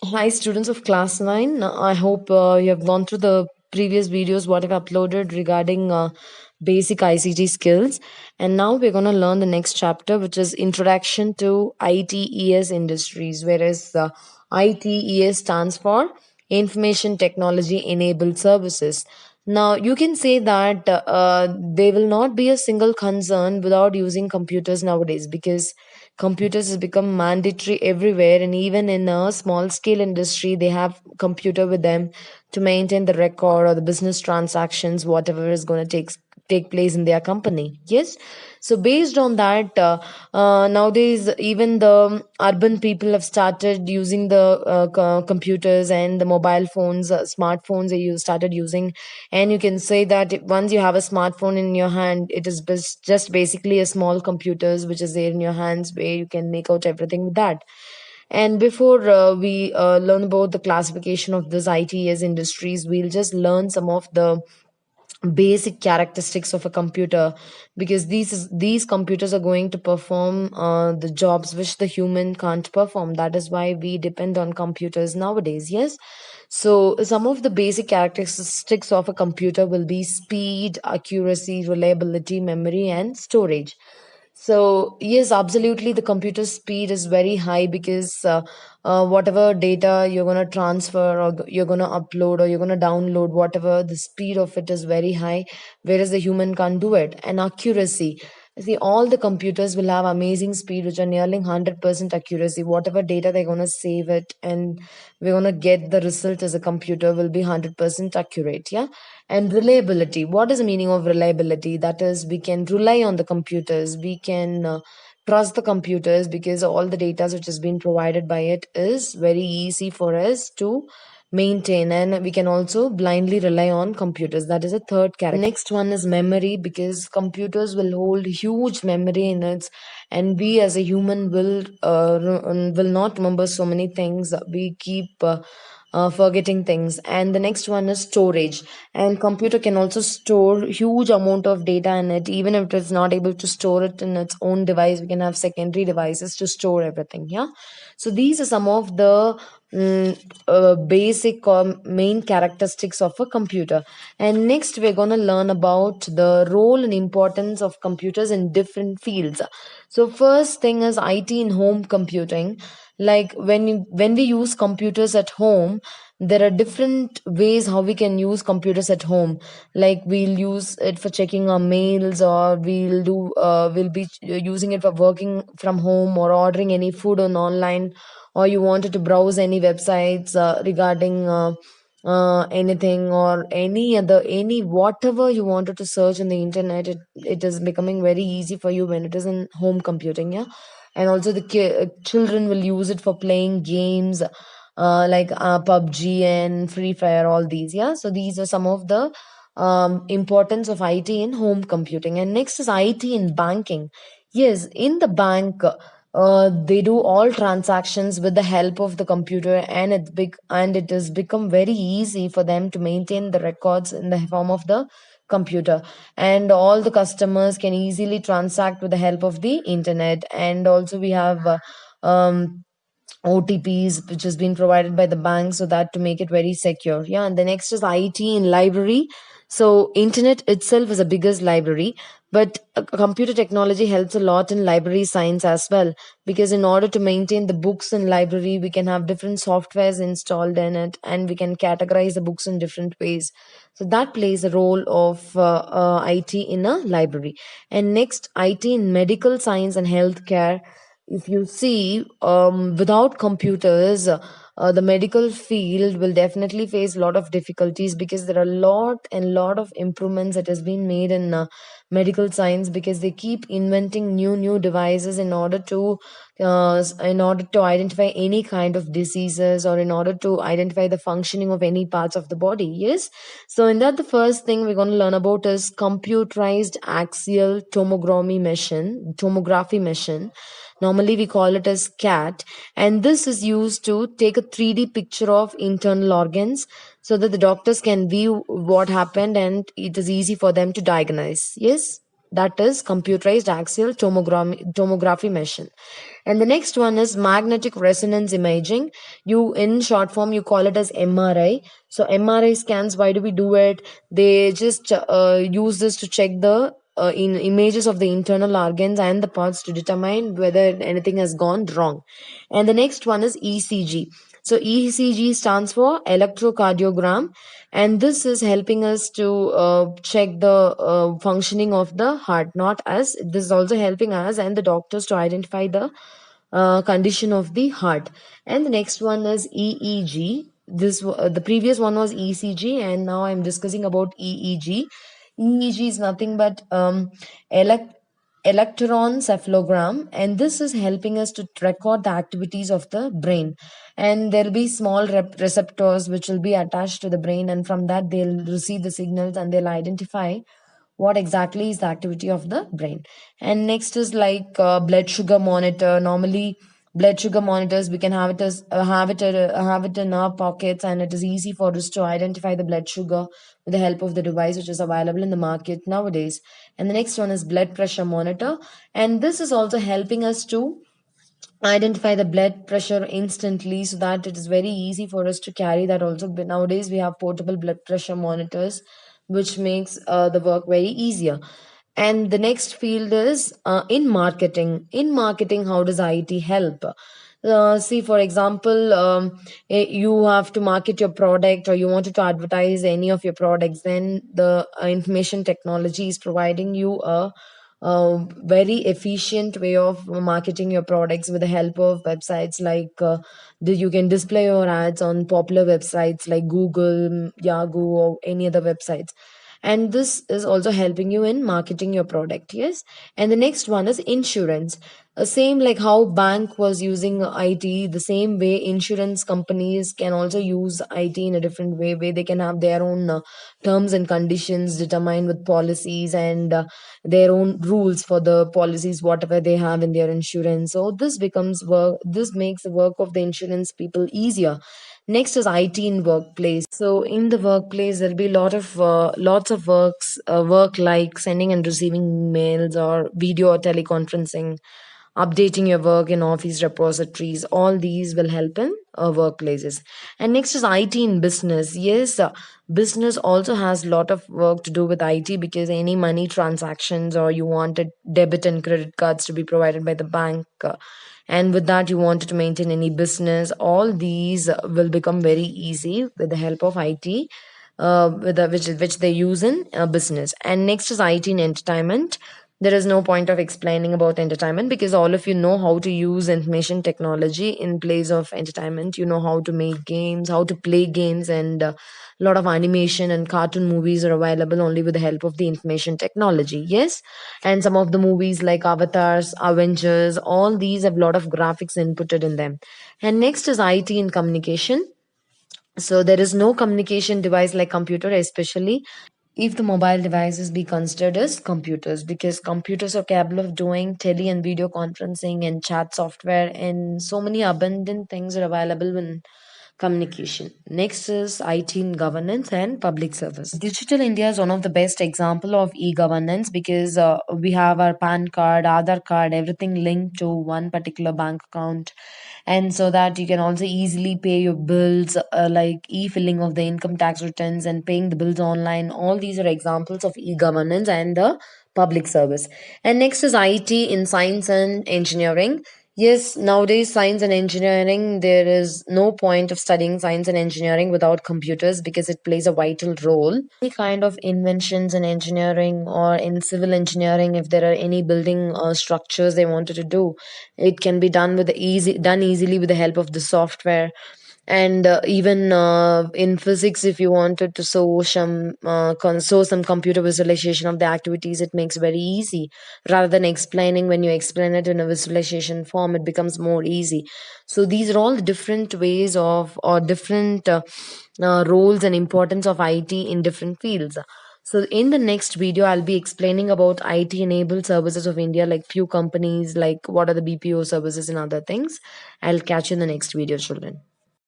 Hi, students of class 9. I hope you have gone through the previous videos what I've uploaded regarding basic ICT skills. And now we're going to learn the next chapter, which is Introduction to ITES Industries, whereas ITES stands for Information Technology Enabled Services. Now, you can say that there will not be a single concern without using computers nowadays, because computers has become mandatory everywhere, and even in a small scale industry they have computer with them to maintain the record or the business transactions whatever is going to take place in their company. Yes, so based on that, nowadays even the urban people have started using the computers and the mobile phones, smartphones they started using. And you can say that once you have a smartphone in your hand, it is just basically a small computers which is there in your hands, where you can make out everything with that. And before we learn about the classification of this ITS industries, we'll just learn some of the basic characteristics of a computer, because these computers are going to perform the jobs which the human can't perform. That is why we depend on computers nowadays. Yes, so some of the basic characteristics of a computer will be speed, accuracy, reliability, memory, and storage. So yes, absolutely, the computer speed is very high, because whatever data you're gonna transfer or you're gonna upload or you're gonna download, whatever, the speed of it is very high, whereas the human can't do it. And accuracy. See, all the computers will have amazing speed, which are nearly 100% accuracy. Whatever data they're gonna save it, and we're gonna get the result as a computer will be 100% accurate. Yeah, and reliability. What is the meaning of reliability? That is, we can rely on the computers. We can trust the computers, because all the data which has been provided by it is very easy for us to maintain, and we can also blindly rely on computers. That is a third character. Next one is memory, because computers will hold huge memory in it, and we as a human will not remember so many things. We keep forgetting things. And the next one is storage, and computer can also store huge amount of data in it. Even if it is not able to store it in its own device, we can have secondary devices to store everything. Yeah, so these are some of the basic or main characteristics of a computer. And next we're going to learn about the role and importance of computers in different fields. So first thing is IT in home computing. Like when we use computers at home, there are different ways how we can use computers at home. Like we'll use it for checking our mails, or we'll be using it for working from home or ordering any food on online, or you wanted to browse any websites regarding anything, or any whatever you wanted to search in the internet. It is becoming very easy for you when it is in home computing. Yeah, and also the children will use it for playing games, like PUBG and Free Fire, all these. Yeah, so these are some of the importance of IT in home computing. And next is IT in banking. Yes, in the bank, they do all transactions with the help of the computer, and it has become very easy for them to maintain the records in the form of the computer. And all the customers can easily transact with the help of the internet. And also we have OTPs, which has been provided by the bank, so that to make it very secure. Yeah, and the next is IT in library. So internet itself is the biggest library, but computer technology helps a lot in library science as well, because in order to maintain the books in library, we can have different softwares installed in it, and we can categorize the books in different ways. So that plays a role of IT in a library. And next, IT in medical science and healthcare. If you see, without computers, the medical field will definitely face a lot of difficulties, because there are a lot of improvements that has been made in medical science, because they keep inventing new devices in order to identify any kind of diseases, or in order to identify the functioning of any parts of the body. Yes, so in that, the first thing we're going to learn about is computerized axial tomography machine. Normally, we call it as CAT, and this is used to take a 3D picture of internal organs, so that the doctors can view what happened, and it is easy for them to diagnose. Yes. that is computerized axial tomography machine. And the next one is magnetic resonance imaging. You, in short form, you call it as MRI. So MRI scans, why do we do it? They just use this to check the in images of the internal organs and the parts to determine whether anything has gone wrong. And the next one is ECG. So ECG stands for electrocardiogram, and this is helping us to check the functioning of the heart. Not us, this is also helping us and the doctors to identify the condition of the heart. And the next one is EEG. The previous one was ECG, and now I'm discussing about EEG. EEG is nothing but elect electroencephalogram, and this is helping us to record the activities of the brain. And there'll be small receptors which will be attached to the brain, and from that they'll receive the signals and they'll identify what exactly is the activity of the brain. And next is like blood sugar monitor. Normally blood sugar monitors, we can have it as have it in our pockets, and it is easy for us to identify the blood sugar with the help of the device which is available in the market nowadays. And the next one is blood pressure monitor, and this is also helping us to identify the blood pressure instantly, so that it is very easy for us to carry that also. But nowadays we have portable blood pressure monitors which makes the work very easier. And the next field is in marketing. In marketing, how does IT help? See, for example, you have to market your product or you wanted to advertise any of your products, then the information technology is providing you a very efficient way of marketing your products with the help of websites like you can display your ads on popular websites like Google, Yahoo, or any other websites. And this is also helping you in marketing your product. Yes. And the next one is insurance. Same like how bank was using IT, the same way insurance companies can also use IT in a different way, where they can have their own terms and conditions determined with policies, and their own rules for the policies whatever they have in their insurance. So this makes the work of the insurance people easier. Next is IT in workplace. So in the workplace, there'll be lots of work like sending and receiving mails or video or teleconferencing, updating your work in office repositories. All these will help in workplaces. And next is IT in business. Yes, business also has a lot of work to do with IT, because any money transactions or you wanted debit and credit cards to be provided by the bank. And with that, you wanted to maintain any business. All these will become very easy with the help of IT, which they use in business. And next is IT in entertainment. There is no point of explaining about entertainment, because all of you know how to use information technology in place of entertainment. You know how to make games, how to play games, and a lot of animation and cartoon movies are available only with the help of the information technology. Yes. And some of the movies like Avatars, Avengers, all these have a lot of graphics inputted in them. And next is IT in communication. So there is no communication device like computer, especially if the mobile devices be considered as computers, because computers are capable of doing tele and video conferencing and chat software, and so many abundant things are available in communication. Next is IT in governance and public service. Digital India is one of the best example of e-governance, because we have our PAN card, Aadhaar card, everything linked to one particular bank account, and so that you can also easily pay your bills, like e-filling of the income tax returns and paying the bills online. All these are examples of e-governance and the public service. And next is IT in science and engineering. Yes, nowadays science and engineering, there is no point of studying science and engineering without computers, because it plays a vital role. Any kind of inventions in engineering or in civil engineering, if there are any building structures they wanted to do, it can be done easily with the help of the software. And even in physics, if you wanted to show some computer visualization of the activities, it makes very easy. Rather than explaining, when you explain it in a visualization form, it becomes more easy. So these are all the different ways of, or different roles and importance of IT in different fields. So in the next video, I'll be explaining about IT enabled services of India, like few companies, like what are the BPO services and other things. I'll catch you in the next video, children.